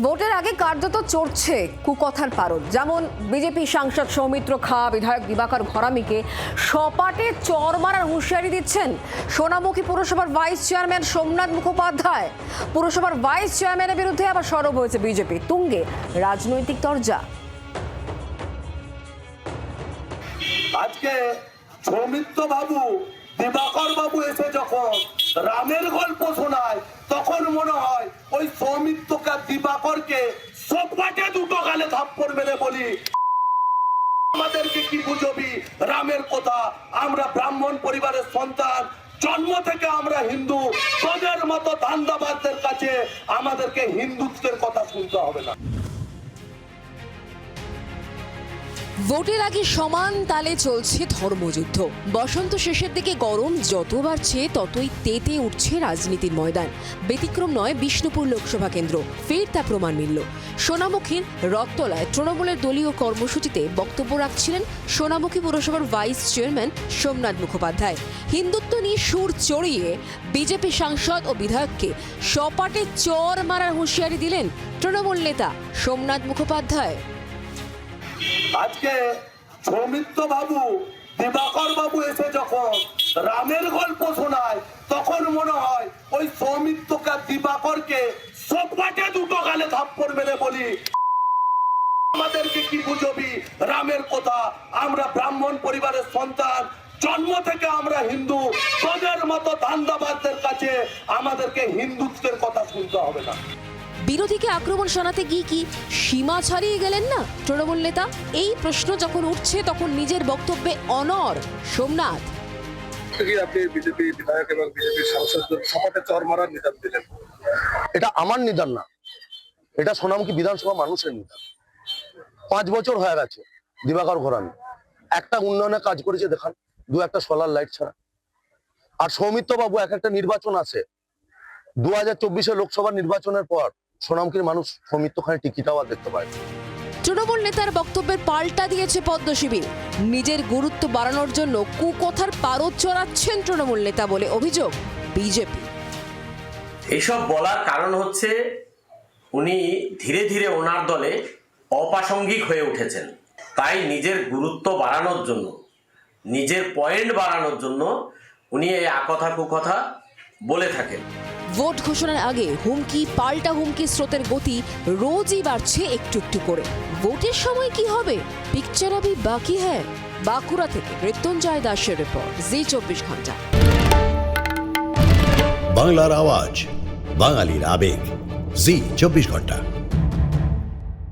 ভোটের আগে কার্যত চড়ছে কুকথার পারদ। যেমন বিজেপি সাংসদ সৌমিত্র খাঁ বিধায়ক দিবাকর ঘরামিকে সপাটে চর মারার হুঁশিয়ারি দিচ্ছেন সোনামুখী পুরসভার ভাইস চেয়ারম্যান সোমনাথ মুখোপাধ্যায়। পুরসভার ভাইস চেয়ারম্যানের বিরুদ্ধে আবার সরব হয়েছে বিজেপি, তুঙ্গে রাজনৈতিক তরজা। আজকে সৌমিত্র বাবু দিবাকর বাবু এসে যখন রামের গল্প শোনায় তখন মনে হয় ওই সৌমিত্রকে দিবাকরকে সপাটে দুটো গালে থাপ্পড় মেরে বলি, আমাদেরকে কি বুঝবি রামের কথা? আমরা ব্রাহ্মণ পরিবারের সন্তান, জন্ম থেকে আমরা হিন্দু। তোদের মতো ধান্দাবাজদের কাছে আমাদেরকে হিন্দুত্বের কথা শুনতে হবে না। ভোটের আগে সমান তালে চলছে ধর্মযুদ্ধ। বসন্ত শেষের দিকে গরম যত বাড়ছে ততই তেতে উঠছে রাজনীতির ময়দান। ব্যতিক্রম নয় বিষ্ণুপুর লোকসভা কেন্দ্র, ফের তা প্রমাণ মিলল। সোনামুখীর রথতলায় তৃণমূলের দলীয় কর্মসূচিতে বক্তব্য রাখছিলেন সোনামুখী পুরসভার ভাইস চেয়ারম্যান সোমনাথ মুখোপাধ্যায়। হিন্দুত্ব নিয়ে সুর চড়িয়ে বিজেপি সাংসদ ও বিধায়ককে সপাটে চর মারার হুঁশিয়ারি দিলেন তৃণমূল নেতা সোমনাথ মুখোপাধ্যায়। আজকে সৌমিত্র বাবু দিবাকর বাবু এসে যখন রামের গল্প শোনায় তখন মনে হয় ওই সৌমিত্রকে দিবাকরকে সপাটে দুটো গালে থাপ্পড় মেরে বলি, আমাদেরকে কি বুঝবি রামের কথা? আমরা ব্রাহ্মণ পরিবারের সন্তান, জন্ম থেকে আমরা হিন্দু। তোদের মতো ধান্দাবাজদের কাছে আমাদেরকে হিন্দুত্বের কথা শুনতে হবে না। বিরোধীকে আক্রমণ শোনাতে গিয়ে কি সীমা ছাড়িয়ে গেলেন না তৃণমূল নেতা? এই প্রশ্ন যখন উঠছে তখন নিজের বক্তব্যে অনড় সোমনাথ। আপনি বিজেপি বিধায়ক এবং বিজেপি সাংসদদের সপাটে চর মারার নিদান দিলেন। এটা আমার নিদান না, এটা সোনামুখী বিধানসভা মানুষের নিদান। 5 বছর হয়ে গেছে দিবাকর ঘরামি একটা উন্নয়নের কাজ করেছে দেখান, দু একটা সোলার লাইট ছাড়া। আর সৌমিত্র বাবু এক একটা নির্বাচন আছে, 2024 লোকসভা নির্বাচনের পর সোনামুখীর মানুষ সৌমিত্র খানের টিকিট আবার দেখতে পায়। তৃণমূল নেতার বক্তব্যের পাল্টা দিয়েছে পদ্ম শিবির। নিজের গুরুত্ব বাড়ানোর জন্য কুকথার পারদ চড়াচ্ছেন তৃণমূল নেতা বলে অভিযোগ বিজেপি। এইসব বলার কারণ হচ্ছে উনি ধীরে ধীরে ওনার দলে অপ্রাসঙ্গিক হয়ে উঠেছেন। তাই নিজের গুরুত্ব বাড়ানোর জন্য, নিজের পয়েন্ট বাড়ানোর জন্য উনি এই আকথা কুকথা বলে থাকেন। ভোট ঘোষণার আগে হুমকি পাল্টা হুমকি স্রোতের গতি রোজই বাড়ছে একটু একটু করে। ভোটের সময় কি হবে পিকচার আবি বাকি হ্যায়। বাঁকুড়া থেকে মৃত্যুঞ্জয় দাসের রিপোর্ট, জি 24 ঘন্টা। বাংলার আওয়াজ, বাঙালির আবেগ, জি 24 ঘন্টা।